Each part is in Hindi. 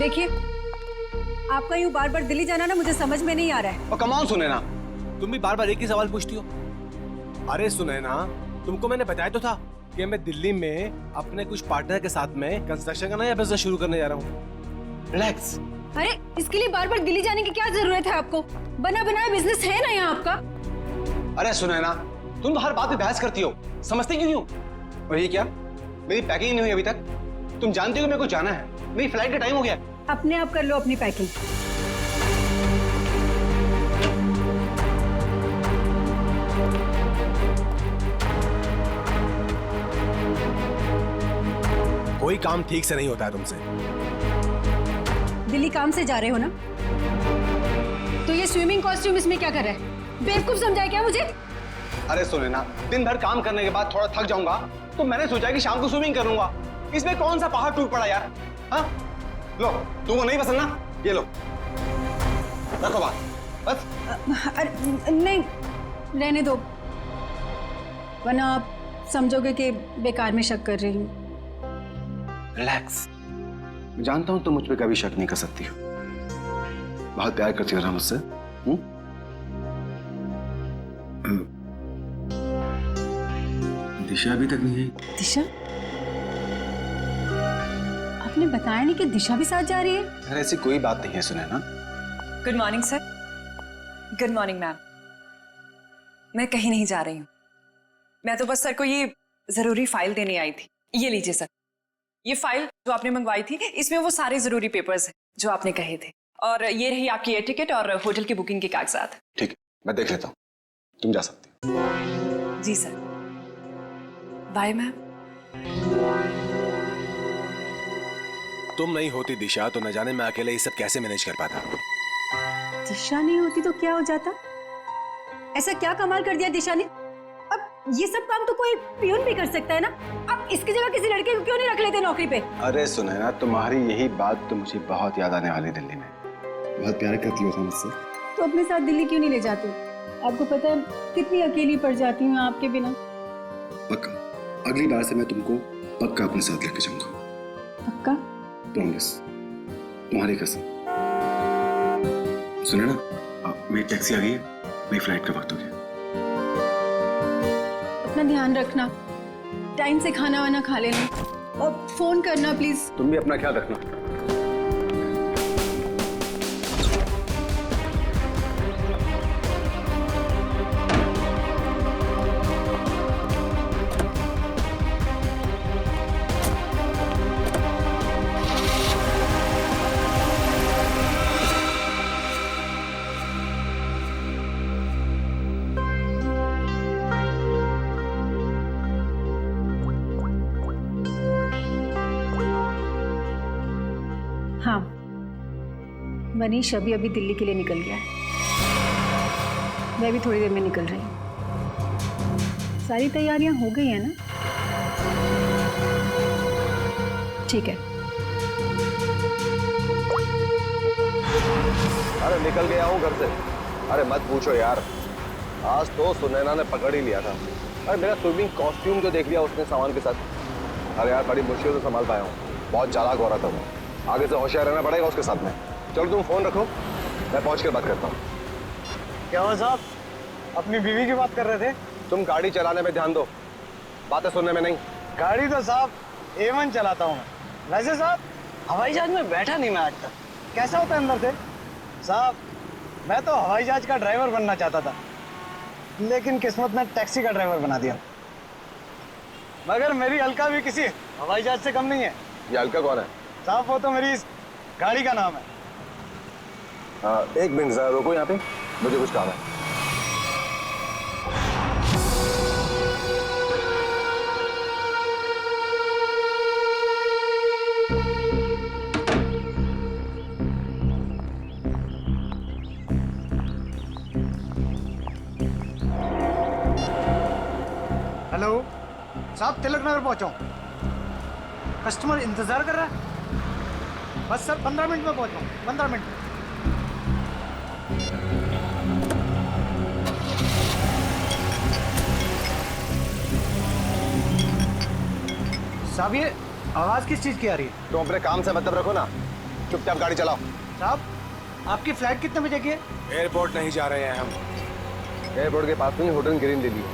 देखिए, आपका यूं बार बार दिल्ली जाना ना मुझे समझ में नहीं आ रहा है। और कमाल सुनैना, तुम भी बार बार एक ही सवाल पूछती हो। अरे सुनैना, तुमको मैंने बताया तो था कि मैं दिल्ली में अपने कुछ पार्टनर के साथ में कंस्ट्रक्शन का नया बिजनेस शुरू करने जा रहा हूँ। रिलैक्स। अरे इसके लिए बार बार दिल्ली जाने की क्या जरूरत है आपको? बना बनाया बिजनेस है ना यहाँ आपका। अरे सुनैना, तुम तो हर बात पे बहस करती हो, समझती क्यों नहीं हो? और ये क्या, मेरी पैकिंग नहीं हुई अभी तक? तुम जानती हो कि मेरे को जाना है, मेरी फ्लाइट का टाइम हो गया। अपने आप कर लो अपनी पैकिंग। कोई काम ठीक से नहीं होता है तुमसे। दिल्ली काम से जा रहे हो ना, तो ये स्विमिंग कॉस्ट्यूम इसमें क्या कर रहा है? बेवकूफ समझा है क्या मुझे? अरे सुनैना, दिन भर काम करने के बाद थोड़ा थक जाऊंगा तो मैंने सोचा कि शाम को स्विमिंग करूंगा। इसमें कौन सा पहाड़ टूट पड़ा यार? हाँ, लो, तुमको नहीं पसंद ना, ये लो, रखो बात बस। अरे नहीं, रहने दो, वरना आप समझोगे कि बेकार में शक कर रही हूँ। रिलैक्स। मैं जानता हूं तुम मुझ पे कभी शक नहीं कर सकती हो। बहुत प्यार करती हो ना मुझसे। दिशा अभी तक नहीं आई। दिशा? आपने बताया नहीं कि दिशा भी साथ जा रही है? अरे ऐसी कोई बात नहीं है Sunaina. Good morning sir. Good morning ma'am. मैं कहीं नहीं जा रही हूँ, मैं तो बस सर को ये जरूरी फाइल देने आई थी। ये लीजिए सर, ये फाइल जो आपने मंगवाई थी, इसमें वो सारे जरूरी पेपर्स हैं जो आपने कहे थे, और ये रही आपकी एयर टिकट और होटल की बुकिंग के कागजात। ठीक है, मैं देख लेता हूँ, तुम जा सकती हो। जी सर। Bye ma'am. तुम नहीं होती दिशा तो न जाने मैं अकेले ये सब कैसे मैनेज कर पाता। दिशा नहीं होती तो क्या हो जाता? ऐसा क्या कमाल कर दिया दिशा ने? अब ये सब काम तो कोई पियून भी कर सकता है ना। अब इसकी जगह किसी लड़के को क्यों नहीं रख लेते नौकरी पे? अरे सुनैना, तुम्हारी यही बात तो मुझे बहुत याद आने वाली दिल्ली में। बहुत प्यार करती हो मुझसे। तो अपने साथ दिल्ली क्यों नहीं ले जाते? आपको पता है कितनी अकेली पड़ जाती हूँ आपके बिना। पक्का, अगली बार से मैं तुमको पक्का अपने साथ लेके जाऊंगा। पक्का? प्रॉमिस, तुम्हारी कसम। सुने ना, मेरी टैक्सी आ गई है, मेरी फ्लाइट का वक्त हो गया। अपना ध्यान रखना, टाइम से खाना वाना खा लेना और फोन करना प्लीज। तुम भी अपना ख्याल रखना। हाँ, मनीष अभी अभी दिल्ली के लिए निकल गया है। मैं भी थोड़ी देर में निकल रही हूँ। सारी तैयारियां हो गई है ना? ठीक है। अरे निकल गया हूँ घर से। अरे मत पूछो यार, आज तो सुनैना ने पकड़ ही लिया था। अरे मेरा स्विमिंग कॉस्ट्यूम जो देख लिया उसने सामान के साथ। अरे यार बड़ी मुश्किल से संभाल पाया हूँ, बहुत चालाक हो रहा था वो। आगे से होशियार रहना पड़ेगा उसके साथ में। चलो तुम फोन रखो, मैं पहुंच कर बात करता हूँ। क्या हुआ साहब, अपनी बीवी की बात कर रहे थे? तुम गाड़ी चलाने में ध्यान दो, बातें सुनने में नहीं। गाड़ी तो साहब A1 चलाता हूँ मैं। वैसे साहब हवाई जहाज में बैठा नहीं मैं आज तक। कैसा होता है अंदर से? साहब मैं तो हवाई जहाज का ड्राइवर बनना चाहता था, लेकिन किस्मत ने टैक्सी का ड्राइवर बना दिया। मगर मेरी अलका भी किसी हवाई जहाज से कम नहीं है। ये अलका कौन है? साहब वो तो मेरी इस गाड़ी का नाम है। एक मिनट जरा रुको यहाँ पे, मुझे कुछ काम है। हेलो साहब, तिलक नगर पहुंचा हूँ। कस्टमर इंतजार कर रहा है। बस सर 15 मिनट में पहुंच रहा हूँ, 15 मिनट में। साहब ये आवाज किस चीज की आ रही है? तुम अपने काम से मतलब रखो ना। चुपचाप गाड़ी चलाओ। साहब आपकी फ्लाइट कितने बजे की है? एयरपोर्ट नहीं जा रहे हैं हम, एयरपोर्ट के पास में होटल ग्रीन ले लियो।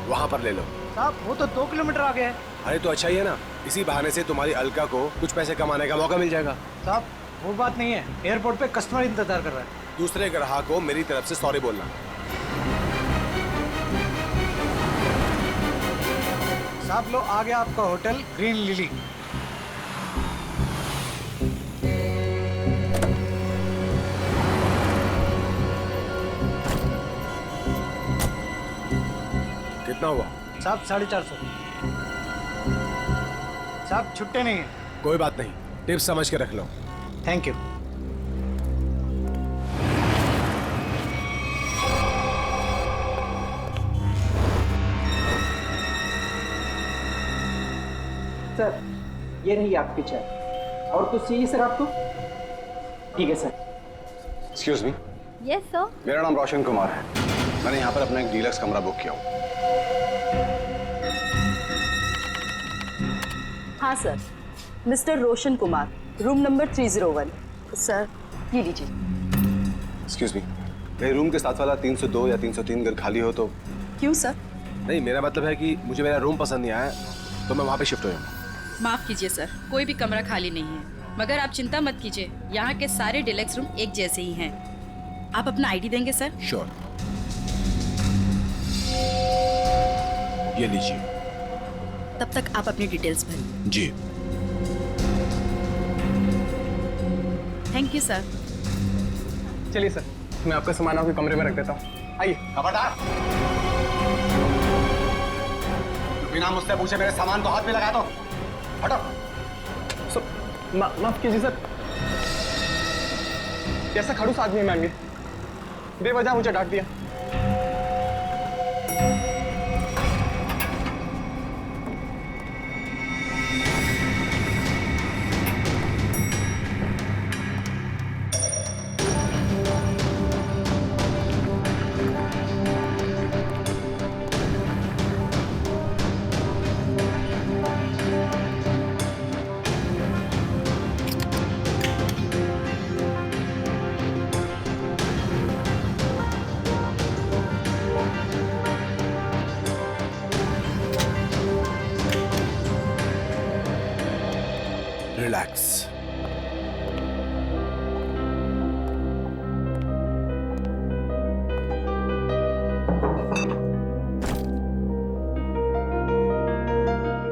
वहां पर ले लो। साहब वो तो 2 किलोमीटर आगे है। अरे तो अच्छा ही है ना, इसी बहाने से तुम्हारी अलका को कुछ पैसे कमाने का मौका मिल जाएगा। साहब वो बात नहीं है, एयरपोर्ट पे कस्टमर इंतजार कर रहा है। दूसरे ग्राहक को मेरी तरफ से सॉरी बोलना। साहब लो आ गया आपका होटल ग्रीन लिली। कितना हुआ? साहब 450। साहब छुट्टे नहीं है। कोई बात नहीं, टिप्स समझ के रख लो। Thank you. सर ये रही आपकी चाय। और कुछ चाहिए सर आपको? ठीक है sir. Excuse me, yes sir. मेरा नाम रोशन कुमार है। मैंने यहाँ पर अपना एक डीलक्स कमरा बुक किया हूँ। हाँ sir, mister Roshan Kumar, room number 301। Sir ये लीजिए। एक्सक्यूज मी, मेरे रूम के साथ वाला 302 या 303 घर खाली हो तो? क्यों सर? नहीं, मेरा मतलब है कि मुझे मेरा रूम पसंद नहीं आया तो मैं वहाँ पे शिफ्ट हो जाऊँगा। माफ कीजिए सर, कोई भी कमरा खाली नहीं है, मगर आप चिंता मत कीजिए, यहाँ के सारे डिलक्स रूम एक जैसे ही हैं। आप अपना आईडी देंगे सर? श्योर। ये लीजिए। तब तक आप अपनी डिटेल्स भरिए। जी। Thank you sir. चलिए सर, मैं आपका सामान आपके कमरे में रख देता हूँ। आइए। खबरदार, बिना मुझसे पूछे मेरे सामान को हाथ में लगा दो। हटो। माफ कीजिए सर, कैसा खड़ूस आदमी है मैम ये, बेवजह मुझे डांट दिया। रिलैक्स।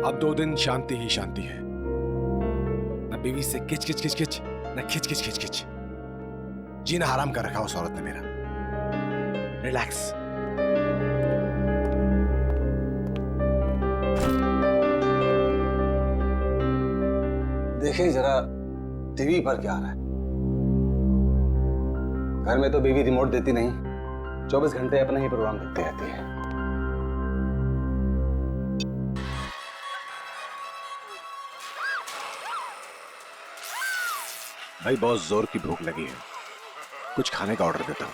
अब 2 दिन शांति ही शांति है, न बीवी से किच किच किच किच, न खिच खिच खिच खिच। जीना हराम कर रखा उस औरत ने मेरा। रिलैक्स। देखिए जरा टीवी पर क्या आ रहा है। घर में तो बीवी रिमोट देती नहीं, 24 घंटे अपना ही प्रोग्राम देखती रहती है। भाई बहुत जोर की भूख लगी है, कुछ खाने का ऑर्डर देता हूं।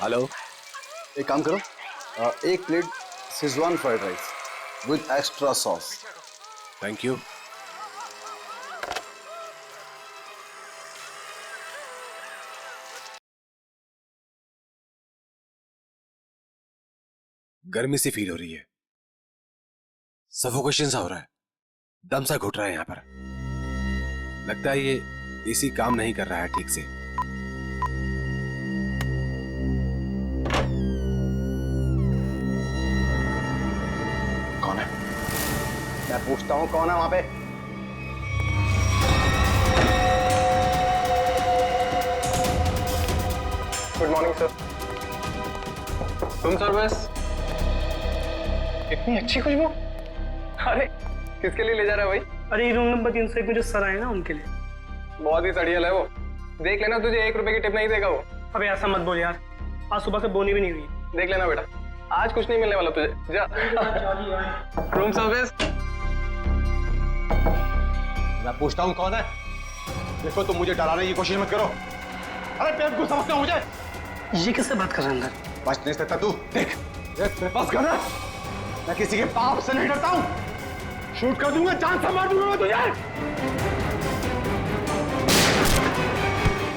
हेलो, एक काम करो, एक plate Schezwan fried rice with extra sauce. Thank you. गर्मी सी फील हो रही है, सफोकेशन सा हो रहा है, दम सा घुट रहा है यहां पर। लगता है ये एसी काम नहीं कर रहा है ठीक से। कौन है? मैं पूछता हूं कौन है वहां पे? Good morning sir. Room service. इतनी अच्छी खुशबू। अरे किसके लिए ले जा रहा है भाई? अरे रूम नंबर 301 में जो सर आए ना उनके लिए। बहुत ही सड़ियल है वो, देख लेना, तुझे 1 रुपए की टिप नहीं देगा वो। अबे ऐसा मत बोल यार, आज सुबह से बोनी भी नहीं हुई। देख लेना बेटा, आज कुछ नहीं मिलने वाला तुझे, जा। Room service. मैं पूछता हूं कौन है? देखो तुम मुझे डराने की कोशिश मत करो। अरे पेट को समझते हो मुझे? ये किससे बात कर रहा है अंदर? बच नहीं सकता तू। देख, मेरे पास गन है, मैं किसी के पाप से नहीं डरता हूं। शूट कर दूंगा, जान से मार दूंगा मैं तुझे।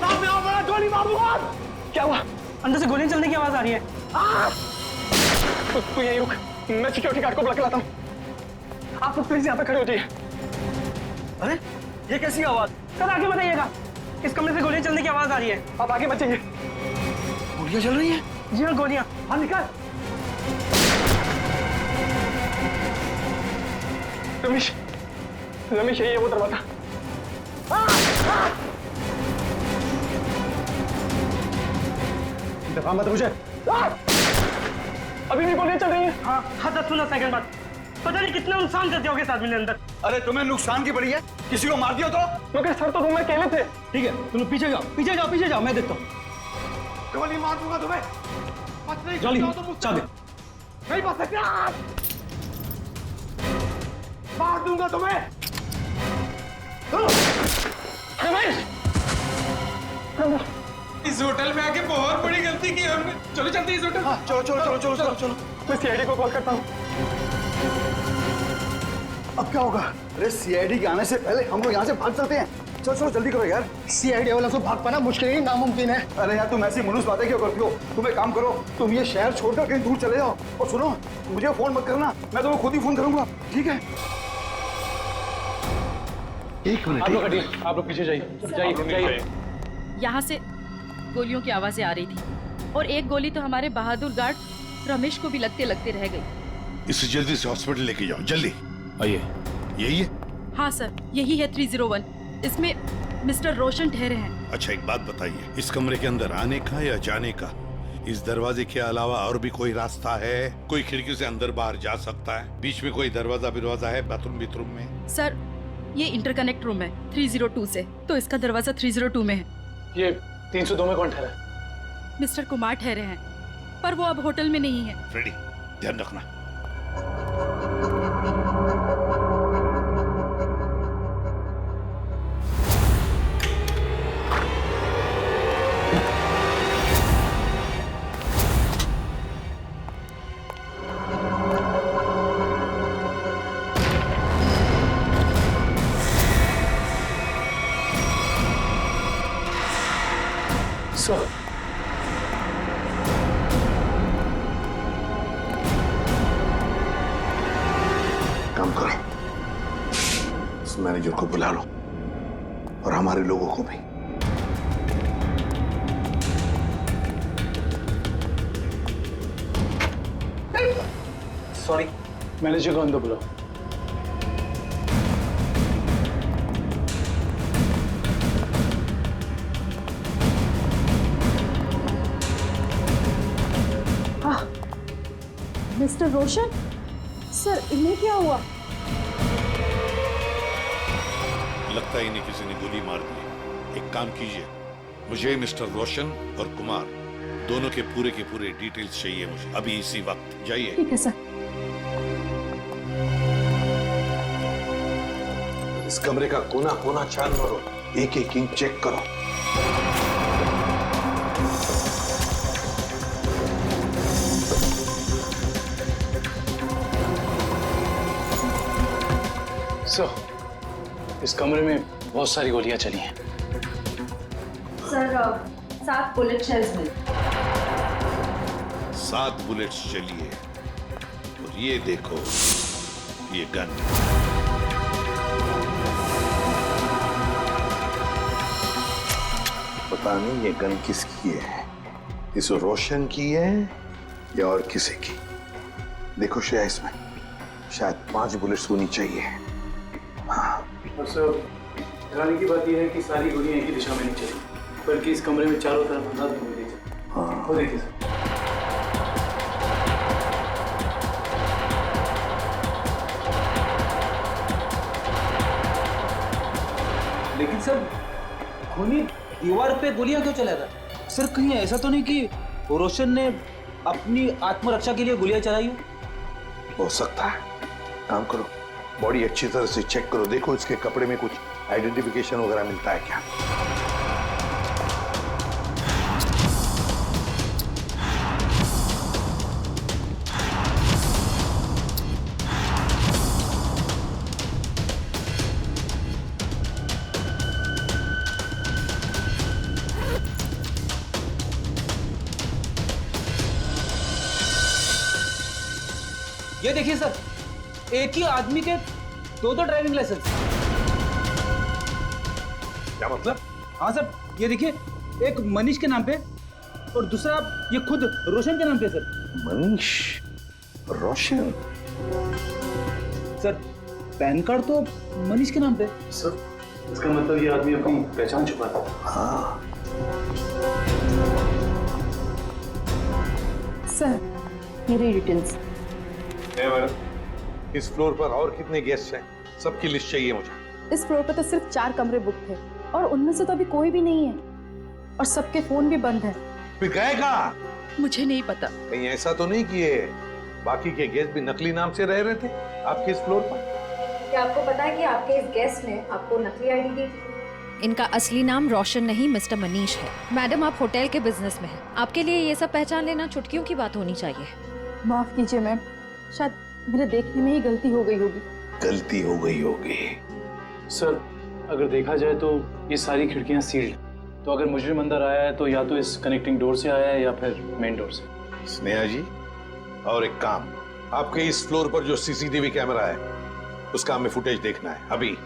सामने आओ, बड़ा गोली मार दूंगा। क्या हुआ? अंदर से गोलियां चलने की आवाज आ रही है। तू यहीं रुक, मैं सिक्योरिटी गार्ड को बुला के लाता हूँ। आप लोग प्लीज यहाँ पे खड़े हो जाइए। अरे ये कैसी आवाज? सर आगे बताइएगा, इस कमरे से गोलियां चलने की आवाज आ रही है। आप आगे बचेंगे। गोलियां चल रही हैं? जी हाँ, गोलियां। हाँ निकाल। रमेश, रमेश यही है वो दरवाजा। दफा मत मुझे। अभी भी गोलियां चल रही हैं। हाँ 10-15 सेकंड बाद। पता नहीं कितना नुकसान कर दिया होगा इस आदमी ने अंदर। अरे तुम्हें नुकसान की पड़ी है? किसी को मार दिया तो? मगर सर तो रूम में अकेले थे। ठीक है, तुम पीछे जाओ, पीछे जाओ, पीछे जाओ, मैं देखता हूँ। गोली मार दूंगा तुम्हें। बच नहीं जॉली, सकते हो तुम मुझसे। चाबी। नहीं बच सकते आप। मार दूंगा तुम्हें। रमेश, इस होटल में आके बहुत बड़ी गलती की हमने। चलो चलते इस होटल। चलो चलो चलो चलो चलो चलो। मैं सीआईडी को कॉल करता हूँ। अब क्या होगा? अरे सीआईडी के आने से पहले हम लोग यहाँ से भाग सकते हैं। चलो चलो जल्दी करो यार। सीआईडी वाला से भाग पाना मुश्किल ही नामुमकिन है। अरे यार तुम ऐसी मनुष्य बातें क्यों करती हो? तुम एक काम करो, तुम ये शहर छोड़कर कहीं दूर चले जाओ। और सुनो, मुझे फोन मत करना, मैं तुम्हें खुद ही फोन करूंगा, ठीक है? एक मिनट, आप लोग हटिए, आप लोग पीछे जाइए, जाइए जाइए। यहाँ से गोलियों की आवाजें आ रही थी और एक गोली तो हमारे बहादुर गार्ड रमेश को भी लगते लगते रह गई। इसे जल्दी से हॉस्पिटल लेके जाओ, जल्दी। आइए। यही है? हाँ सर, यही है 301। इसमें मिस्टर रोशन ठहरे हैं। अच्छा एक बात बताइए, इस कमरे के अंदर आने का या जाने का इस दरवाजे के अलावा और भी कोई रास्ता है? कोई खिड़की से अंदर बाहर जा सकता है? बीच में कोई दरवाजा है बाथरूम में? सर ये इंटरकनेक्ट रूम है 302 से, तो इसका दरवाजा 302 में है। ये 302 में कौन ठहरा है? मिस्टर कुमार ठहरे हैं, पर वो अब होटल में नहीं है। फ्रेडी, ध्यान रखना। सर, काम करो, इस मैनेजर को बुला लो और हमारे लोगों को भी। सॉरी, मैनेजर को अंदर बुलाओ। मिस्टर रोशन, सर इन्हें क्या हुआ? लगता है इन्हें किसी ने गोली मार दी। एक काम कीजिए, मुझे मिस्टर रोशन और कुमार दोनों के पूरे डिटेल्स चाहिए मुझे अभी इसी वक्त। जाइए। ठीक है सर। इस कमरे का कोना कोना छान मारो, एक एक इंच चेक करो। सर, इस कमरे में बहुत सारी गोलियां चली हैं। सर 7 बुलेट शेल्स में। 7 बुलेट्स चलिए और ये देखो, ये गन। पता नहीं ये गन किसकी है, इस रोशन की है या और किसी की। देखो श्रेया, इसमें शायद 5 बुलेट्स होनी चाहिए। और सर, हैरानी की बात यह है कि सारी गोलियां एक ही दिशा में नहीं चली, बल्कि इस कमरे में चारों तरफ अंदाज गोली चली। हाँ, वो देखिए सर। लेकिन सर, खूनी दीवार पे गोलियां क्यों चलाएगा? सर कहीं ऐसा तो नहीं कि रोशन ने अपनी आत्मरक्षा के लिए गोलियां चलाई हो? सकता है। काम करो, बॉडी अच्छी तरह से चेक करो, देखो इसके कपड़े में कुछ आइडेंटिफिकेशन वगैरह मिलता है क्या। ये देखिए सर, एक ही आदमी के दो ड्राइविंग लाइसेंस। क्या मतलब? हाँ सर, ये देखिए, एक मनीष के नाम पे और दूसरा ये खुद रोशन के नाम पे सर। मनीष, रोशन। सर पैन कार्ड तो मनीष के नाम पे। सर इसका मतलब ये आदमी अपनी पहचान छुपाता है। हाँ। सर मेरी डिटेल्स। मैडम, इस फ्लोर पर और कितने गेस्ट हैं? सबकी लिस्ट चाहिए मुझे। इस फ्लोर पर तो सिर्फ 4 कमरे बुक थे और उनमें से तो अभी कोई भी नहीं है और सबके फोन भी बंद है। फिर गए कहाँ? मुझे नहीं पता। कहीं ऐसा तो नहीं किए बाकी के गेस्ट भी नकली नाम से रह रहे थे आपके इस फ्लोर पर? क्या आपको पता है कि आपके इस गेस्ट ने आपको नकली आईडी दी? इनका असली नाम रोशन नहीं मिस्टर मनीष है। मैडम आप होटल के बिजनेस में हैं, आपके लिए ये सब पहचान लेना चुटकियों की बात होनी चाहिए। माफ कीजिए मैम, शायद मेरे देखने में ही गलती हो गई होगी। गलती हो गई होगी। सर अगर देखा जाए तो ये सारी खिड़कियां सील्ड, तो अगर मुजरिम अंदर आया है तो या तो इस कनेक्टिंग डोर से आया है या फिर मेन डोर से। स्नेहा जी, और एक काम, आपके इस फ्लोर पर जो सीसीटीवी कैमरा है उसका हमें फुटेज देखना है अभी।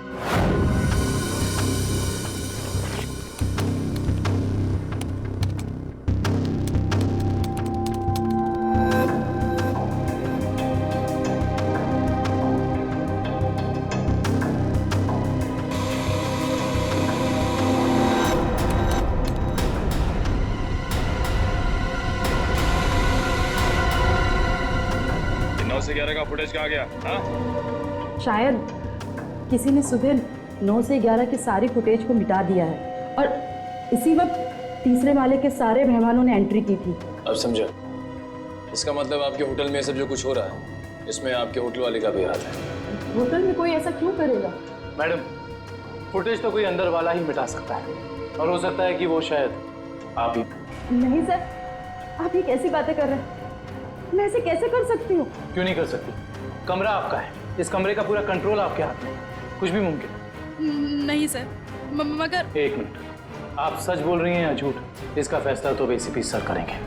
से 11 का फुटेज कहाँ गया? हाँ? शायद किसी ने सुबह 9 से 11 के सारी फुटेज को मिटा दिया है और इसी वक्त तीसरे माले के सारे मेहमानों ने एंट्री की थी। अब समझा। इसका मतलब आपके होटल में सब जो कुछ हो रहा है इसमें आपके होटल वाले का भी हाथ है। होटल में कोई ऐसा क्यों करेगा? मैडम, फुटेज तो कोई अंदर वाला ही मिटा सकता है और हो सकता है कि वो शायद आप ही। नहीं सर, आप ये कैसी बातें कर रहे हैं? मैं ऐसे कैसे कर सकती हूँ? क्यों नहीं कर सकती? कमरा आपका है, इस कमरे का पूरा कंट्रोल आपके हाथ में, कुछ भी मुमकिन है। नहीं सर, मगर। एक मिनट, आप सच बोल रही हैं या झूठ? इसका फैसला तो एसीपी सर करेंगे।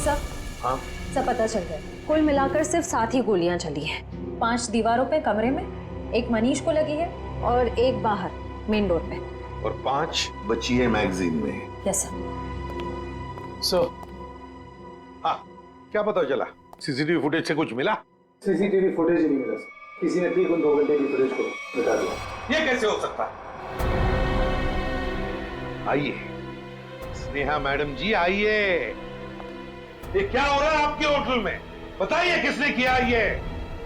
सर, हाँ? सब पता चल गया। कुल मिलाकर सिर्फ 7 ही गोलियां चली हैं। 5 दीवारों पे कमरे में, एक मनीष को लगी है और एक बाहर मेन डोर पे, और 5 बची है मैगजीन में। Yes sir. सर, हाँ, क्या पता चला? सीसीटीवी फुटेज से कुछ मिला? सीसीटीवी फुटेज ही नहीं मिला सर। किसी ने ठीक उन 2 घंटे की फुटेज को मिटा दिया। ये कैसे हो सकता है? आइए स्नेहा मैडम जी, आइए। ये क्या हो रहा है आपके होटल में? बताइए किसने किया ये?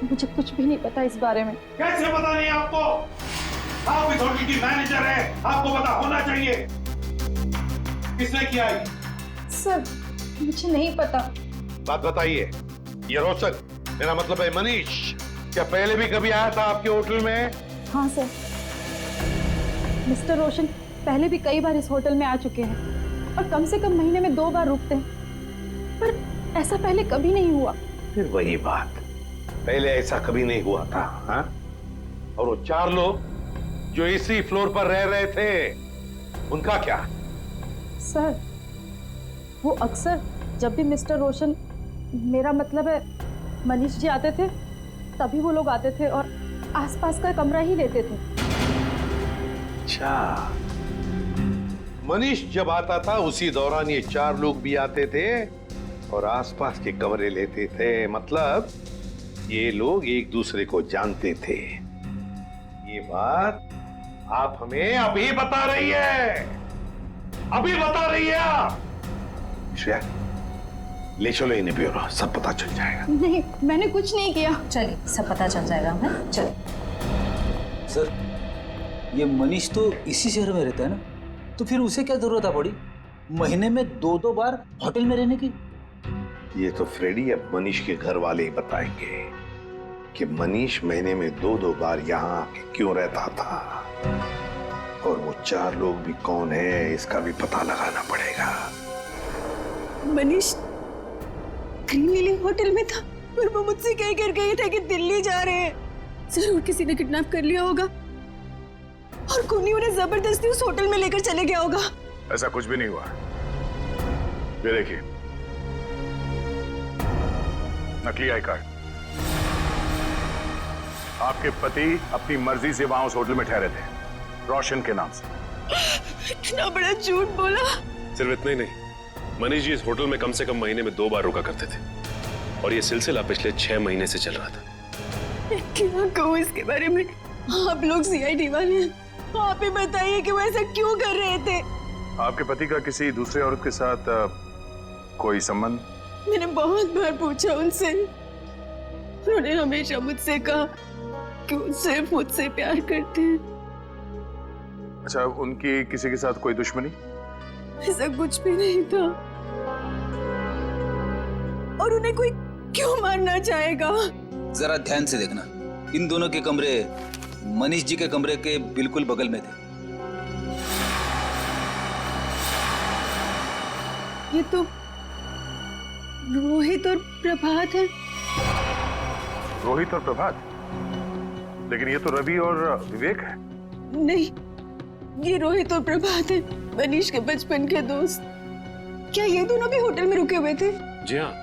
मुझे कुछ भी नहीं पता इस बारे में। कैसे पता नहीं आपको? आप इस होटल की मैनेजर हैं, आपको पता होना चाहिए। किसने किया ये? सर मुझे नहीं पता। बात बताइए। ये रोशन, मेरा मतलब है मनीष, क्या पहले भी कभी आया था आपके होटल में? हाँ सर, मिस्टर रोशन पहले भी कई बार इस होटल में आ चुके हैं और कम से कम महीने में 2 बार रुकते हैं, पर ऐसा पहले कभी नहीं हुआ। फिर वही बात, पहले ऐसा कभी नहीं हुआ था। हाँ? और वो 4 लोग जो इसी फ्लोर पर रह रहे थे, उनका क्या? सर वो अक्सर जब भी मिस्टर रोशन, मेरा मतलब है मनीष जी आते थे, तभी वो लोग आते थे और आसपास का कमरा ही लेते थे। अच्छा, मनीष जब आता था उसी दौरान ये 4 लोग भी आते थे और आसपास के कमरे लेते थे। मतलब ये लोग एक दूसरे को जानते थे। ये बात आप हमें अभी बता रही है, अभी बता रही है आप। श्रेया, ले चलो इन्हें ब्यूरो, सब पता चल जाएगा। नहीं, मैंने कुछ नहीं किया। चलिए, सब पता चल जाएगा हमें। चलिए। सर, ये मनीष तो इसी शहर में रहता है ना, तो फिर उसे क्या जरूरत आ पड़ी महीने में 2-2 बार होटल में रहने की? ये तो फ्रेडी अब मनीष के घर वाले ही बताएंगे कि मनीष महीने में 2-2 बार यहाँ आके क्यों रहता था, और वो 4 लोग भी कौन है इसका भी पता लगाना पड़ेगा। मनीष ग्रीन लिली होटल में था और वो मुझसे कह कर गए थे कि दिल्ली जा रहे हैं। जरूर किसी ने किडनैप कर लिया होगा और कोई उन्हें जबरदस्ती उस होटल में लेकर चले गया होगा। ऐसा कुछ भी नहीं हुआ। ये देखिए, नकली आई कार्ड। आपके पति अपनी मर्जी से वहां उस होटल में ठहरे थे, रोशन के नाम से। इतना बड़ा झूठ बोला। सिर्फ इतना ही नहीं, मनीष जी इस होटल में कम से कम महीने में 2 बार रुका करते थे और ये सिलसिला पिछले 6 महीने से चल रहा था। क्या कहूँ इसके बारे में? आप लोग सीआईडी वाले हैं, आप ही बताइए कि वो ऐसा क्यों कर रहे थे। आपके पति का किसी दूसरे औरत के साथ कोई संबंध? मैंने बहुत बार पूछा उनसे, उन्होंने हमेशा मुझसे कहा कि वो सिर्फ मुझसे प्यार करते हैं। अच्छा, उनकी किसी के साथ कोई दुश्मनी? ऐसा कुछ भी नहीं था। और उन्हें कोई क्यों मारना चाहेगा? जरा ध्यान से देखना, इन दोनों के कमरे मनीष जी के कमरे के बिल्कुल बगल में थे। ये तो रोहित और प्रभात है। रोहित और प्रभात? लेकिन ये तो रवि और विवेक है। नहीं, ये रोहित और प्रभात है, मनीष के बचपन के दोस्त। क्या ये दोनों भी होटल में रुके हुए थे? जी हाँ,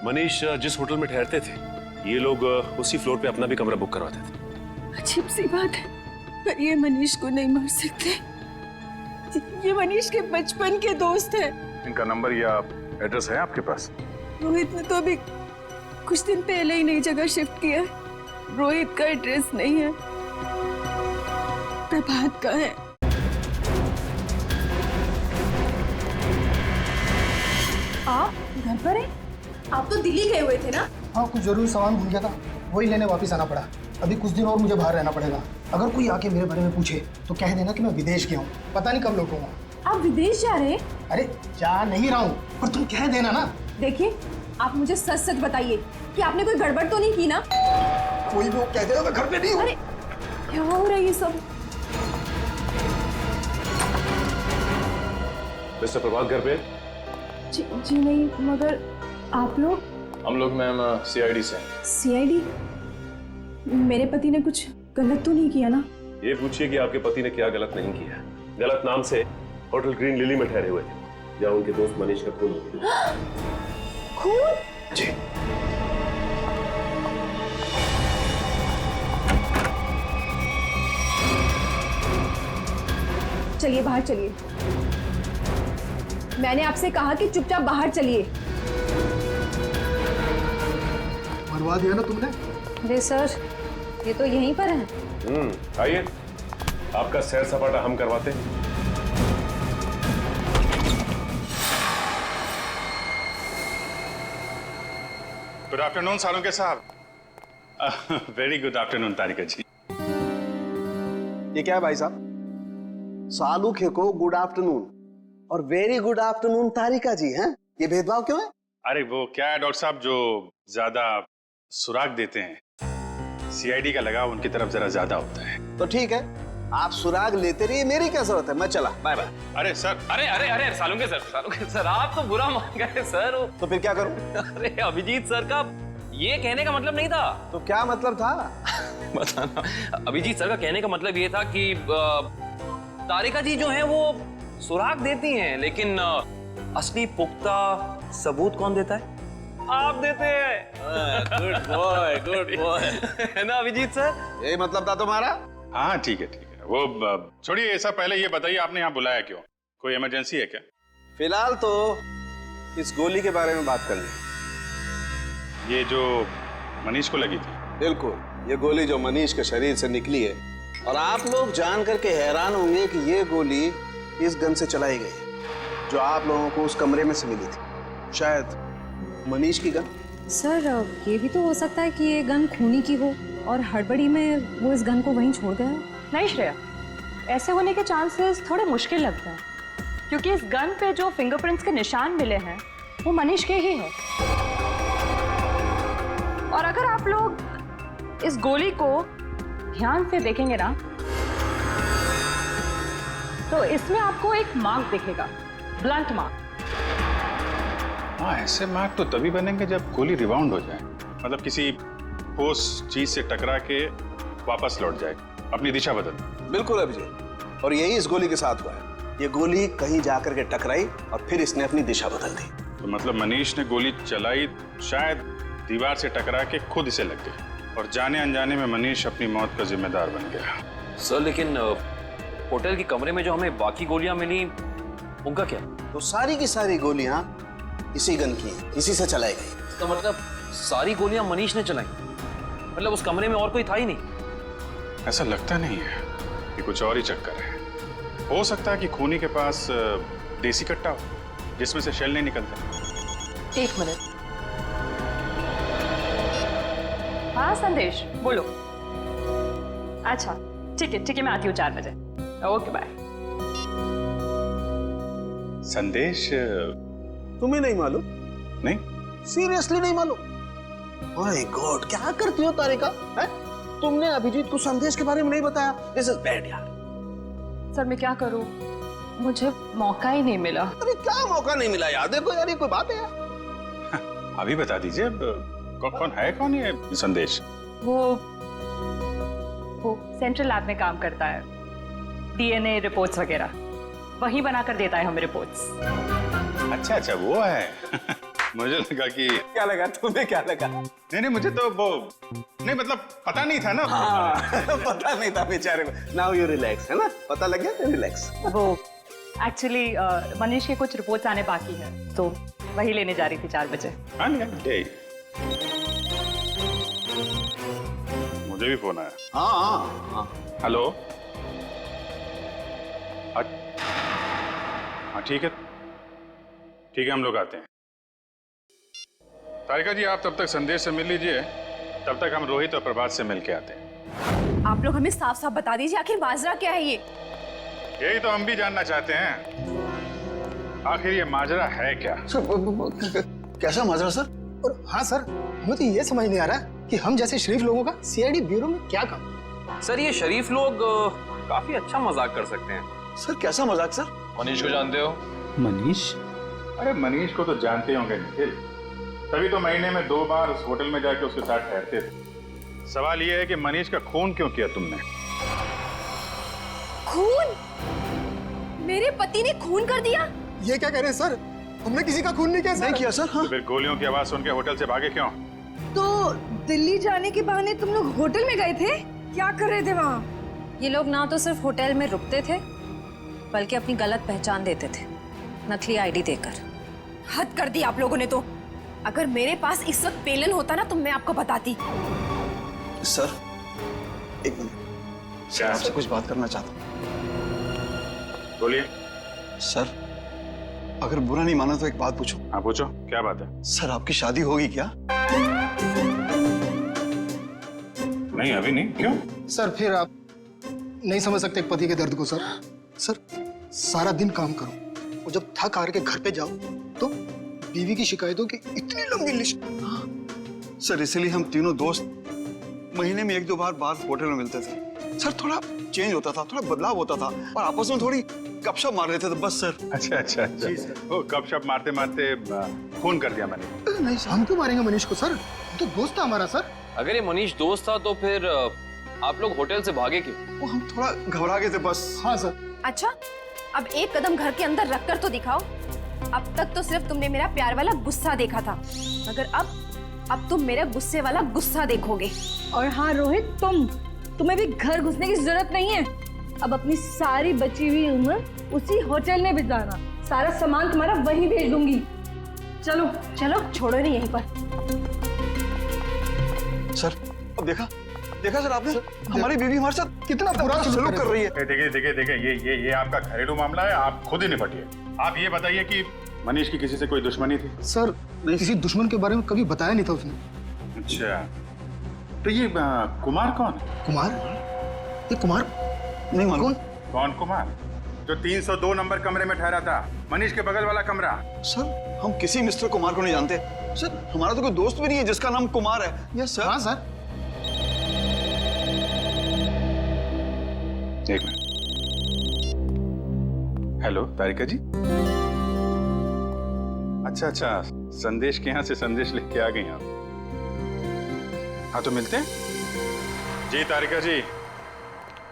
मनीष जिस होटल में ठहरते थे ये लोग उसी फ्लोर पे अपना भी कमरा बुक करवाते थे। अजीब सी बात है, पर ये मनीष को नहीं मार सकते। ये मनीष के बचपन के दोस्त हैं। इनका नंबर या एड्रेस है आपके पास? रोहित ने तो अभी कुछ दिन पहले ही नई जगह शिफ्ट किया है। रोहित का एड्रेस नहीं है, प्रभात का है। आप घर पर हैं? आप तो दिल्ली गए हुए थे ना? हाँ, कुछ जरूरी सामान भूल गया था, वही लेने वापस आना पड़ा। अभी कुछ दिन और मुझे बाहर रहना पड़ेगा। अगर कोई आके मेरे बारे में पूछे तो कह देना कि मैं विदेश गया हूँ, पता नहीं कब लौटूंगा। आप विदेश जा रहे हैं? अरे जा नहीं रहा हूँ, पर तुम कह देना ना। देखिए, आप मुझे सच सच बताइए कि आपने कोई गड़बड़ तो नहीं की ना? कोई वो कह देगा मैं घर पे नहीं हूँ। अरे क्या हो रहा है ये सब? मिस्टर प्रभात घर पे? जी नहीं, मगर आप लोग? हम लोग मैम सीआईडी से हैं। सीआईडी? मेरे पति ने कुछ गलत तो नहीं किया ना? ये पूछिए कि आपके पति ने क्या गलत नहीं किया। गलत नाम से होटल ग्रीन लिली में ठहरे हुए थे, जहाँ उनके दोस्त मनीष का खून हो गया। खून? जी। चलिए बाहर चलिए। मैंने आपसे कहा कि चुपचाप बाहर चलिए। मरवा दिया ना तुमने? अरे सर, ये तो यहीं पर है। आइए, आपका सैर सपाटा हम करवाते हैं। गुड आफ्टरनून सालुंके साहब। वेरी गुड आफ्टरनून तारिका जी। ये क्या है भाई साहब? सालुखे को गुड आफ्टरनून और वेरी गुड आफ्टरनून तारिका जी हैं? ये भेदभाव क्यों है? अरे वो क्या है डॉक्टर साहब, जो ज्यादा सुराग देते हैं, सीआईडी का लगाव उनकी तरफ जरा ज्यादा होता है। तो ठीक है, आप सुराग लेते रहिए, मेरी क्या जरूरत है, मैं चला, बाय बाय। अरे सर, अरे सालुंके सर आप तो बुरा मान गए सर। तो फिर क्या करूं? अरे अभिजीत सर का ये कहने का मतलब नहीं था। तो क्या मतलब था? बताना। अभिजीत सर का कहने का मतलब ये था कि तारिका जी जो है वो सुराग देती हैं, लेकिन असली पुख्ता सबूत कौन देता है? आप देते हैं। गुड बॉय है ना अभिजीत सर? यही मतलब था तुम्हारा? हाँ ठीक है ठीक है। वो छोड़िए ये सब, पहले ये बताइए आपने यहाँ बुलाया क्यों? कोई इमरजेंसी है क्या? फिलहाल तो इस गोली के बारे में बात करनी है। ये जो मनीष को लगी थी? बिल्कुल, ये गोली जो मनीष के शरीर से निकली है, और आप लोग जान करके हैरान होंगे कि ये गोली इस गन से चलाई गई है जो आप लोगों को उस कमरे में से मिली थी। शायद मनीष की गन। सर, ये भी तो हो सकता है कि ये गन खूनी की हो और हड़बड़ी में वो इस गन को वहीं छोड़ गया। नहीं श्रेया, ऐसे होने के चांसेस थोड़े मुश्किल लगते हैं, क्योंकि इस गन पे जो फिंगरप्रिंट्स के निशान मिले हैं वो मनीष के ही हैं। और अगर आप लोग इस गोली को ध्यान से देखेंगे ना, तो इसमें आपको एक मार्क दिखेगा, ब्लंट मार्क। हाँ, ऐसे मार्क तो तभी बनेंगे जब गोली रिबाउंड हो जाए, मतलब किसी ठोस चीज से टकरा के वापस लौट जाए, अपनी दिशा बदल। बिल्कुल अभिजीत, और यही इस गोली के साथ हुआ है। ये गोली कहीं जाकर के टकराई और फिर इसने अपनी दिशा बदल दी। तो मतलब मनीष ने गोली चलाई शायद दीवार से टकरा के खुद इसे लग गई और जाने अनजाने में मनीष अपनी मौत का जिम्मेदार बन गया। सर लेकिन होटल के कमरे में जो हमें बाकी गोलियां मिली उनका क्या? तो सारी की सारी गोलियां इसी गन की हैं, इसी से चलाई गई। इसका मतलब सारी गोलियां मनीष ने चलाई, मतलब उस कमरे में और कोई था ही नहीं? ऐसा लगता नहीं है कि कुछ और ही चक्कर है। हो सकता है कि खूनी के पास देसी कट्टा हो जिसमें से शेल नहीं निकलते। 1 मिनट। हाँ संदेश बोलो। अच्छा ठीक है मैं आती हूँ 4 बजे। Okay bye. संदेश तुम्हें नहीं मालूम? नहीं, सीरियसली नहीं मालूम? माय गॉड, क्या करती हो तारिका? है? तुमने अभिजीत को संदेश के बारे में नहीं बताया। दिस इज बैड यार। सर मैं क्या करूं, मुझे मौका ही नहीं मिला। अरे क्या मौका नहीं मिला यार? देखो यार, ये कोई बात है यार? अभी बता दीजिए कौन ये संदेश? वो सेंट्रल लैब में काम करता है, डीएनए रिपोर्ट्स वगैरह वही बनाकर देता है हमें रिपोर्ट्स। अच्छा वो है। मुझे लगा कि क्या लगा तुम्हें? क्या लगा? नहीं मुझे तो वो नहीं, मतलब पता नहीं था ना। पता नहीं था बेचारे को। नाउ यू रिलैक्स, है ना? पता लग गया तो रिलैक्स। वो एक्चुअली मनीष के कुछ रिपोर्ट्स आने बाकी है तो वही लेने जा रही थी 4 बजे। मुझे भी फोन आया। हाँ। हेलो। हाँ ठीक है हम लोग आते हैं। तारिका जी आप तब तक संदेश से मिल लीजिए, तब तक हम रोहित और प्रभात से मिल के आते हैं। आप लोग हमें साफ साफ बता दीजिए आखिर माजरा क्या है ये? यही तो हम भी जानना चाहते हैं, आखिर ये माजरा है क्या? कैसा माजरा सर? और हाँ सर, हमें तो ये समझ नहीं आ रहा कि हम जैसे शरीफ लोगों का सीआईडी ब्यूरो में क्या काम? सर ये शरीफ लोग काफी अच्छा मजाक कर सकते हैं। सर कैसा मजाक सर? मनीष को जानते हो? मनीष? अरे मनीष को तो जानते होंगे निखिल, तभी तो महीने में 2 बार उस होटल में जाके उसके साथ ठहरते थे। सवाल ये है कि मनीष का खून क्यों किया तुमने? खून? मेरे पति ने खून कर दिया? ये क्या कह रहे हैं सर? हमने किसी का खून नहीं किया सर। नहीं किया सर। हाँ। तो फिर गोलियों की आवाज सुन के होटल से भागे क्यों? तो दिल्ली जाने के बहाने तुम लोग होटल में गए थे? क्या कर रहे थे वहाँ? ये लोग ना तो सिर्फ होटल में रुकते थे बल्कि अपनी गलत पहचान देते थे, नकली आईडी देकर। हद कर दी आप लोगों ने तो। अगर मेरे पास इस वक्त पेलन होता ना तो मैं आपको बताती। सर एक मिनट, सर आपसे कुछ बात करना चाहता हूँ। बोलिए। सर अगर बुरा नहीं माना तो एक बात पूछूं? हाँ पूछो, क्या बात है? सर आपकी शादी होगी क्या? नहीं अभी नहीं। क्यों? सर फिर आप नहीं समझ सकते पति के दर्द को सर। सर सारा दिन काम करो और जब थक हार के घर पे जाओ तो बीवी की शिकायतों की इतनी लंबी लिस्ट। सर इसलिए हम तीनों दोस्त महीने में 1-2 बार होटल में मिलते थे। सर थोड़ा चेंज होता था, थोड़ा बदलाव होता था और आपस में थोड़ी गपशप मार लेते थे बस सर। अच्छा। जी सर। वो गपशप मारते मारते खून कर दिया मैंने। नहीं सर, हम क्यों मारेंगे मनीष को सर? तो दोस्त था हमारा सर। अगर ये मनीष दोस्त था तो फिर आप लोग होटल से भागे क्यों? वो हम थोड़ा घबरा गए थे बस। हाँ सर। अच्छा अब एक कदम घर के अंदर रखकर तो दिखाओ। अब तक तो सिर्फ तुमने मेरा प्यार वाला गुस्सा देखा था, मगर अब तुम मेरा गुस्से वाला गुस्सा देखोगे। और हाँ रोहित, तुम्हें भी घर घुसने की जरूरत नहीं है। अब अपनी सारी बची हुई उम्र उसी होटल में बिताना। सारा सामान तुम्हारा वहीं भेज दूंगी। चलो छोड़ो नहीं यहीं पर। सर अब देखा सर आपने? हमारी बीवी हमारे साथ कितना बुरा सलूक कर रही है। देखिए ये आपका घरेलू मामला है, आप खुद ही निपटिए। आप ये बताइए कि मनीष की किसी से कोई दुश्मनी थी? सर किसी दुश्मन के बारे में कभी बताया नहीं था उसने। अच्छा तो ये कुमार कौन है? कुमार? ये कुमार नहीं मालूम। कौन कुमार? जो 302 नंबर कमरे में ठहरा था, मनीष के बगल वाला कमरा। सर हम किसी मिस्टर कुमार को नहीं जानते सर। हमारा तो कोई दोस्त भी नहीं है जिसका नाम कुमार है। Yes sir. हाँ सर। एक मिनट। हेलो तारिका जी। अच्छा संदेश के यहाँ से संदेश लिख के आ गई आप। हाँ तो मिलते हैं। जी तारिका जी,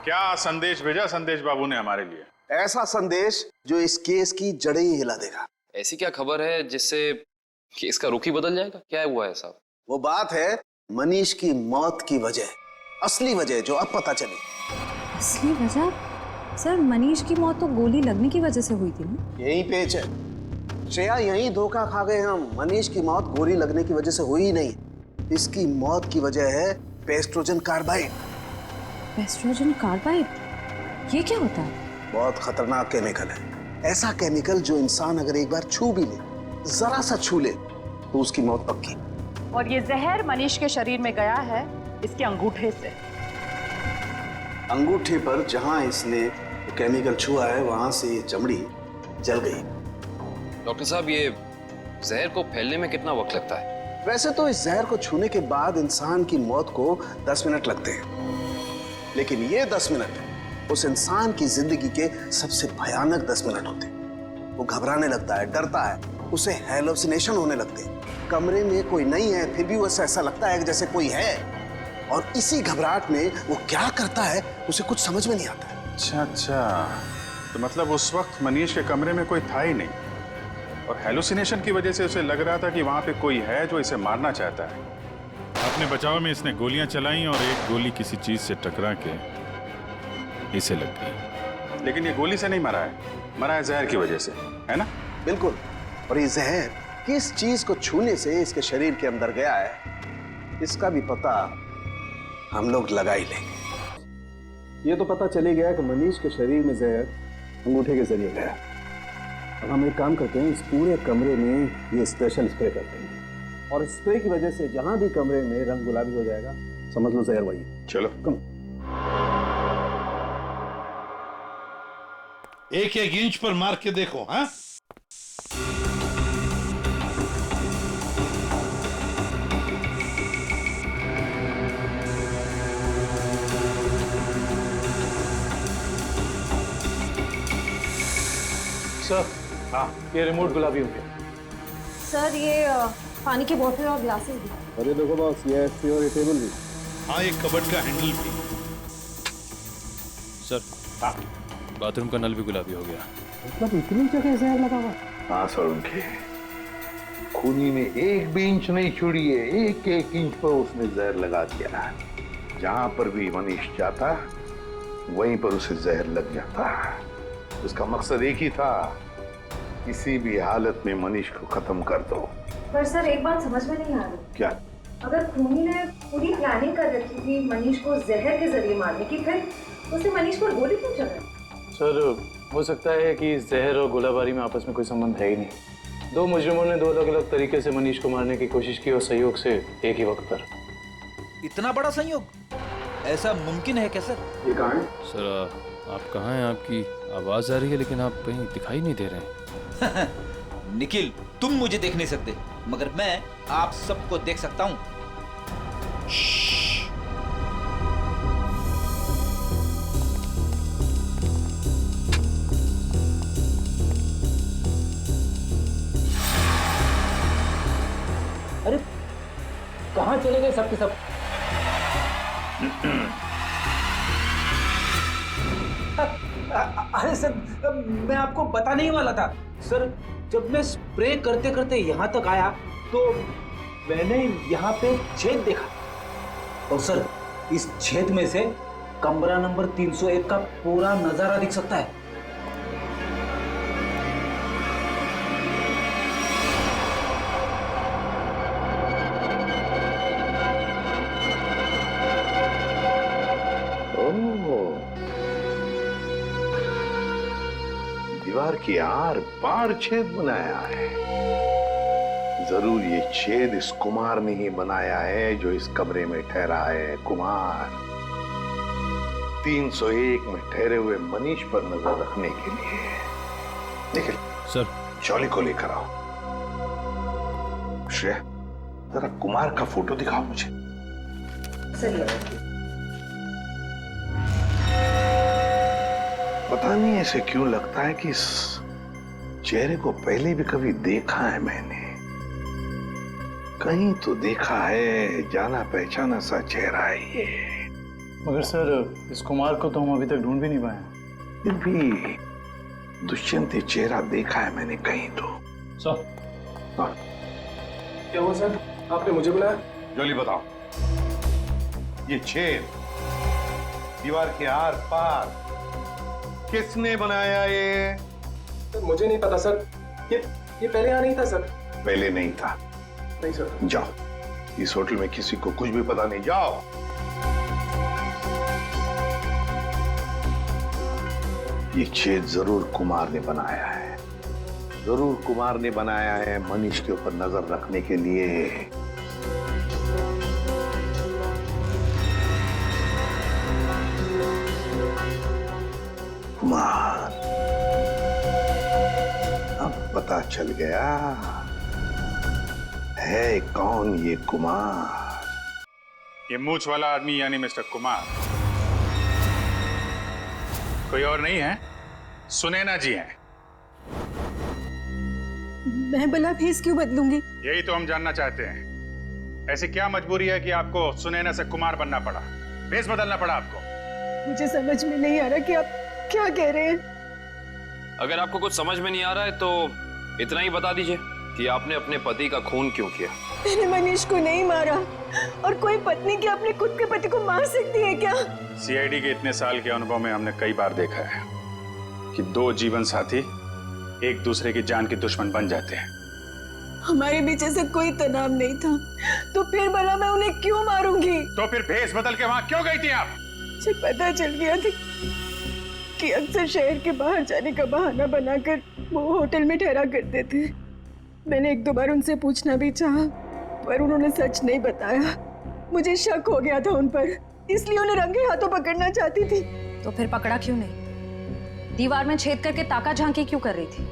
क्या संदेश भेजा संदेश बाबू ने हमारे लिए? ऐसा संदेश जो इस केस की जड़ें ही हिला देगा। ऐसी क्या खबर है जिससे केस का रुख ही बदल जाएगा? क्या हुआ है साहब? वो बात है मनीष की मौत की वजह, असली वजह जो अब पता चली। असली वजह? सर मनीष की मौत तो गोली लगने की वजह से हुई थी ना? यही पेच है श्रेया, यही धोखा खा गए हम। मनीष की मौत गोली लगने की वजह से हुई ही नहीं, इसकी मौत की वजह है पेस्ट्रोजन कार्बाइड। पेस्ट्रोजन कार्बाइड? ये क्या होता है? बहुत खतरनाक केमिकल है, ऐसा केमिकल जो इंसान अगर एक बार छू भी ले, जरा सा छू ले, तो उसकी मौत पक्की। और ये जहर मनीष के शरीर में गया है इसके अंगूठे से। अंगूठे पर जहां इसने केमिकल छुआ है वहां से ये चमड़ी जल गई। डॉक्टर साहब, ये जहर को फैलने में कितना वक्त लगता है? वैसे तो इस जहर को छूने के बाद इंसान की मौत को 10 मिनट लगते हैं, लेकिन ये 10 मिनट उस इंसान की जिंदगी के सबसे भयानक 10 मिनट होते हैं। वो घबराने लगता है, डरता है, उसे हैलुसिनेशन होने लगते हैं। कमरे में कोई नहीं है फिर भी उसे ऐसा लगता है कि जैसे कोई है, और इसी घबराहट में वो क्या करता है उसे कुछ समझ में नहीं आता है। अच्छा, तो मतलब उस वक्त मनीष के कमरे में कोई था ही नहीं, और हेलुसिनेशन की वजह से उसे लग रहा था कि वहां पे कोई है जो इसे मारना चाहता है। अपने बचाव में इसने गोलियां चलाई और एक गोली किसी चीज से टकरा के इसे लग गई। लेकिन ये गोली से नहीं मरा है जहर की वजह से, है ना? बिल्कुल। और ये जहर किस चीज को छूने से इसके शरीर के अंदर गया है, इसका भी पता हम लोग लगा ही लेंगे। ये तो पता चली गया कि मनीष के शरीर में जहर अंगूठे के जरिए गया। अब हम एक काम करते हैं, इस पूरे कमरे में ये स्पेशल स्प्रे करते हैं, और स्प्रे की वजह से जहां भी कमरे में रंग गुलाबी हो जाएगा, समझ लो जहर वही। चलो कम। एक एक इंच पर मार के देखो। हाँ, सर, हाँ, ये रिमोट गुलाबी हो गया। सर ये पानी की बोतल और ग्लासेस भी। अरे देखो बॉस, ये और ये टेबल भी। हाँ, एक कबर्ड का हैंडल भी। सर, हाँ, बाथरूम का नल भी गुलाबी हो गया। मतलब इतनी जगह जहर लगा हुआ? हाँ सर, उनके खूनी ने एक भी इंच नहीं छोड़ी है, एक एक इंच पर उसने जहर लगा दिया। जहां पर भी मनीष जाता वहीं पर उसे जहर लग जाता। उसका मकसद एक ही था, किसी भी हालत में मनीष को खत्म कर दो। पर सर एक बात समझ में नहीं आ रही। क्या? अगर खूनी ने पूरी प्लानिंग कर रखी थी मनीष को जहर के जरिए मारने की, फिर उसने मनीष पर गोली क्यों चलाई? सर, हो सकता है कि जहर और गोलाबारी में आपस में कोई संबंध है ही नहीं। दो मुजरिमों ने दो अलग अलग तरीके से मनीष को मारने की कोशिश की और संयोग से एक ही वक्त पर। इतना बड़ा संयोग ऐसा मुमकिन है क्या सर? ये कहाँ है? सर, आप कहाँ हैं? आपकी आवाज आ रही है लेकिन आप कहीं दिखाई नहीं दे रहे हैं। निखिल, तुम मुझे देख नहीं सकते, मगर मैं आप सबको देख सकता हूँ। अरे कहाँ चले गए सब के सब? अरे सर, मैं आपको बताने ही वाला था। सर, जब मैं स्प्रे करते करते यहाँ तक आया तो मैंने यहाँ पे छेद देखा, और सर इस छेद में से कमरा नंबर 301 का पूरा नजारा दिख सकता है। दीवार की आर पार छेद बनाया है। जरूर ये छेद इस कुमार ने ही बनाया है जो इस कमरे में ठहरा है। कुमार 301 में ठहरे हुए मनीष पर नजर रखने के लिए। निखिल सर, चौली को लेकर आओ। श्रेया, जरा कुमार का फोटो दिखाओ मुझे। पता नहीं ऐसे क्यों लगता है कि इस चेहरे को पहले भी कभी देखा है मैंने, कहीं तो देखा है, जाना पहचाना सा चेहरा है ये। मगर सर, इस कुमार को तो हम अभी तक ढूंढ भी नहीं पाए। फिर भी दुष्यंत ये चेहरा देखा है मैंने कहीं तो। सर, क्या हुआ सर? आपने मुझे बुलाया? जोली बताओ, ये छेद दीवार के आर पार किसने बनाया ये? सर मुझे नहीं पता सर, ये पहले यहाँ नहीं था सर। पहले नहीं था? नहीं सर। जाओ, इस होटल में किसी को कुछ भी पता नहीं, जाओ। ये छेद जरूर कुमार ने बनाया है, जरूर कुमार ने बनाया है मनीष के ऊपर नजर रखने के लिए। कुमार, अब पता चल गया है कौन ये कुमार। ये मूंछ वाला आदमी यानी मिस्टर कुमार कोई और नहीं है, सुनैना जी हैं। मैं भला भेस क्यों बदलूंगी? यही तो हम जानना चाहते हैं। ऐसी क्या मजबूरी है कि आपको सुनैना से कुमार बनना पड़ा, भेस बदलना पड़ा आपको? मुझे समझ में नहीं आ रहा कि आप क्या कह रहे हैं। अगर आपको कुछ समझ में नहीं आ रहा है तो इतना ही बता दीजिए कि आपने अपने पति का खून क्यों किया। मैंने मनीष को नहीं मारा, और कोई पत्नी क्या अपने खुद के पति को मार सकती है क्या? सीआईडी के इतने साल के अनुभव में हमने कई बार देखा है कि दो जीवन साथी एक दूसरे की जान के दुश्मन बन जाते हैं। हमारे बीच ऐसा कोई तनाव नहीं था, तो फिर भला मैं उन्हें क्यों मारूंगी? तो फिर भेस बदल के वहां क्यों गई थी आप? मुझे पता चल गया था कि अक्सर शहर के बाहर जाने का बहाना बनाकर वो होटल में ठहरा करते थे। मैंने एक दो बार उनसे पूछना भी चाहा, पर उन्होंने सच नहीं बताया। मुझे शक हो गया था उन पर, इसलिए उन्हें रंगे हाथों पकड़ना चाहती थी। तो फिर पकड़ा क्यों नहीं? दीवार में छेद करके ताका झांकी क्यों कर रही थी?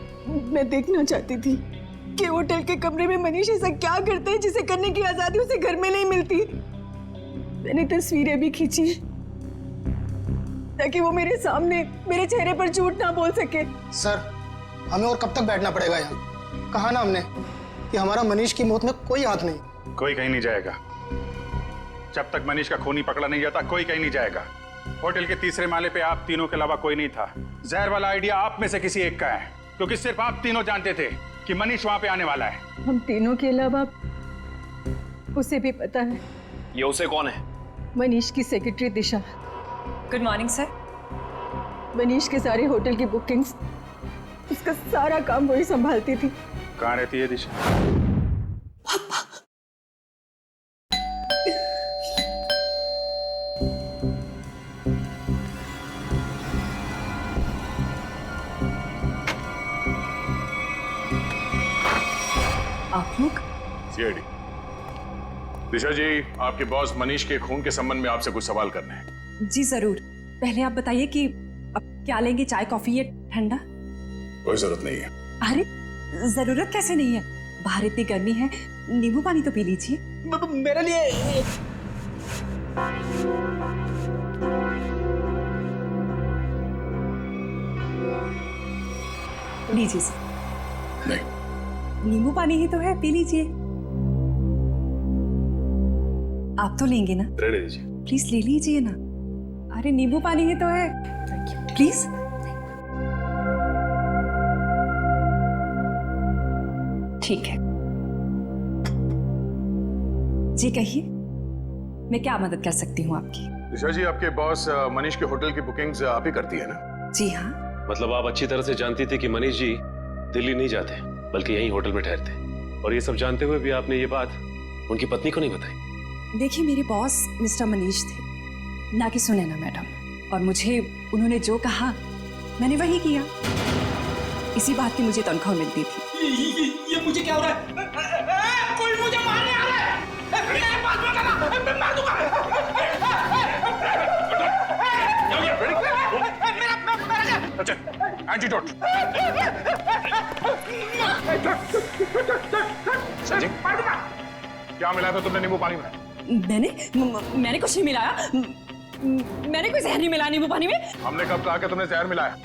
मैं देखना चाहती थी कि होटल के कमरे में मनीष ऐसा क्या करते हैं जिसे करने की आजादी उसे घर में नहीं मिलती। मैंने तस्वीरें भी खींची ताकि वो मेरे सामने मेरे चेहरे पर झूठ ना बोल सके। सर, हमें और कब तक बैठना पड़ेगा यहाँ? कहा ना हमने कि हमारा मनीष की मौत में कोई हाथ नहीं। कोई कहीं नहीं जाएगा जब तक मनीष का खूनी पकड़ा नहीं जाता। कोई कहीं नहीं जाएगा। होटल के तीसरे माले पे आप तीनों के अलावा कोई नहीं था। जहर वाला आइडिया आप में से किसी एक का है, क्योंकि सिर्फ आप तीनों जानते थे कि मनीष वहां पे आने वाला है। हम तीनों के अलावा उसे भी पता है। ये उसे कौन है? मनीष की secretary Disha. Good morning sir. Manish के सारे होटल की बुकिंग्स, उसका सारा काम वही संभालती थी। कहाँ रहती है दिशा? आप लोग? सीआईडी। दिशा जी, आपके बॉस मनीष के खून के संबंध में आपसे कुछ सवाल करने हैं। जी जरूर। पहले आप बताइए कि अब क्या लेंगे, चाय कॉफी या ठंडा? कोई जरूरत नहीं है। अरे जरूरत कैसे नहीं है, बाहर इतनी गर्मी है, नींबू पानी तो पी लीजिए। मेरे लिए लीजिए सर। नहीं, नींबू पानी ही तो है, पी लीजिए। आप तो लेंगे ना? रहने दीजिए। प्लीज ले लीजिए ना। अरे नींबू पानी ही तो है, प्लीज। ठीक है जी, कहिए मैं क्या मदद कर सकती हूँ आपकी? दिशा जी, आपके बॉस मनीष के होटल की बुकिंग्स आप ही करती है ना? जी हाँ। मतलब आप अच्छी तरह से जानती थी कि मनीष जी दिल्ली नहीं जाते बल्कि यहीं होटल में ठहरते, और ये सब जानते हुए भी आपने ये बात उनकी पत्नी को नहीं बताई? देखिए, मेरे बॉस मिस्टर मनीष थे, ना कि सुनैना मैडम, और मुझे उन्होंने जो कहा मैंने वही किया। इसी बात की मुझे तनख्वाह मिलती थी। ये मुझे क्या हो रहा है? कोई मुझे मारने आ रहा है। मेरे पास मत आना, मैं मार दूंगा। अच्छा, एंटीडोट। संजय, क्या मिलाया था तुमने नींबू पानी में? मैंने कुछ नहीं मिलाया। मैंने कोई जहर नहीं मिलाया नींबू पानी में। हमने कब कहा कि तुमने जहर मिलाया?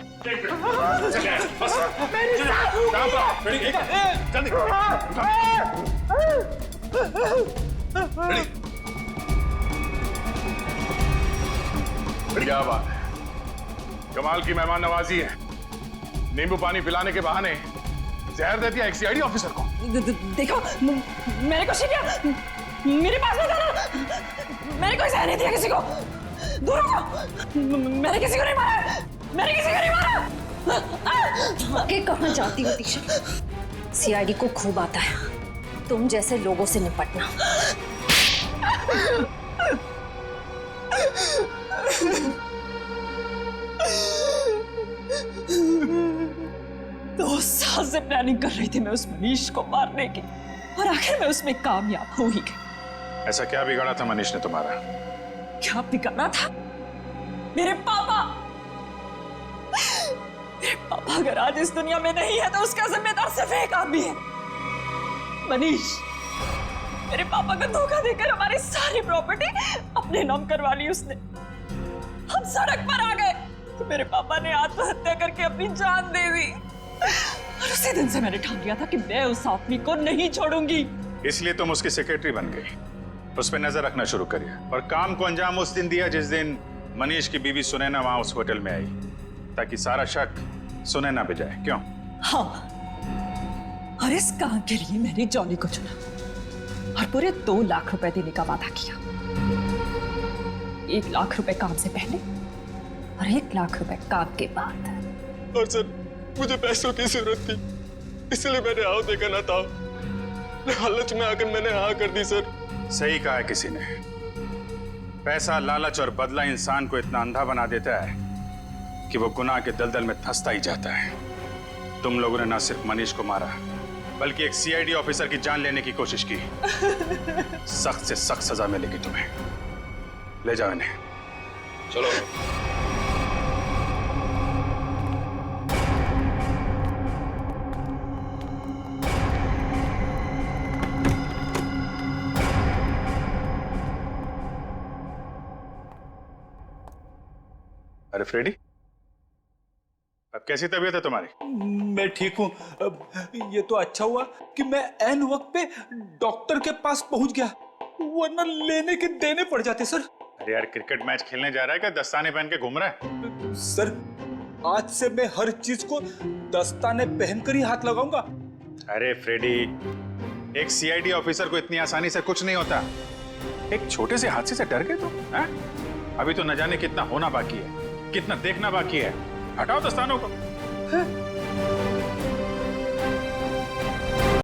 क्या बात है, कमाल की मेहमान नवाजी है। नींबू पानी पिलाने के बहाने जहर दे दिया एक सीआईडी ऑफिसर को। देखो, मैंने कुछ नहीं किया। मेरे पास मत आना। मैंने कोई सह नहीं दिया किसी को। दूर रखो। मैंने किसी को नहीं मारा। मैंने किसी को नहीं मारा। आगे कहाँ जाती हो दिशा? सीआईडी को खूब आता है तुम जैसे लोगों से निपटना। दो साल से प्लानिंग कर रही थी मैं उस मनीष को मारने की, और आखिर में उसमें कामयाब हो ही गई। ऐसा क्या बिगाड़ा था मनीष ने तुम्हारा? क्या बिगाड़ा था? मेरे पापा। मेरे पापा अगर आज इस दुनिया में नहीं है तो उसका जिम्मेदार सिर्फ एक आदमी है, मनीष। मेरे पापा को धोखा देकर हमारी सारी प्रॉपर्टी अपने नाम करवा ली उसने। हम सड़क पर आ गए तो मेरे पापा ने आत्महत्या करके अपनी जान दे दी। और उसी दिन से मैंने ठान लिया था कि मैं उस आदमी को नहीं छोड़ूंगी। इसलिए तुम उसकी सेक्रेटरी बन गई। उस पर नजर रखना शुरू करिए और काम को अंजाम उस दिन दिया जिस दिन मनीष की बीवी सुनैना वहां उस होटल में आई, ताकि सारा शक सुनैना पे जाए। क्यों? हाँ, और इस काम के लिए मैंने जॉनी को चुना और पूरे 2 लाख रुपए देने का वादा किया। 1 लाख रुपए काम से पहले और 1 लाख रुपए काम के बाद। और सर, मुझे पैसों की जरूरत थी, इसलिए मैंने आओ देखा ना था। लालच में आकर मैंने हाँ कर दी सर। सही कहा है किसी ने, पैसा, लालच और बदला इंसान को इतना अंधा बना देता है कि वो गुनाह के दलदल में धंसता ही जाता है। तुम लोगों ने ना सिर्फ मनीष को मारा, बल्कि एक सीआईडी ऑफिसर की जान लेने की कोशिश की। सख्त से सख्त सजा मिलेगी तुम्हें। ले जाओ इन्हें। चलो। अरे फ्रेडी, अब कैसी तबीयत है तुम्हारी? मैं ठीक हूँ। ये तो अच्छा हुआ कि मैं ऐन वक्त पे डॉक्टर के पास पहुंच गया, वरना लेने के देने पड़ जाते सर। अरे यार, क्रिकेट मैच खेलने जा रहा है क्या दस्ताने पहन के घूम रहा है? सर, आज से मैं हर चीज को दस्ताने पहनकर ही हाथ लगाऊंगा। अरे फ्रेडी, एक सीआईडी ऑफिसर को इतनी आसानी से कुछ नहीं होता। एक छोटे से हादसे से डर गए तुम? अभी तो न जाने कितना होना बाकी है, कितना देखना बाकी है। हटाओ दस्तानों को।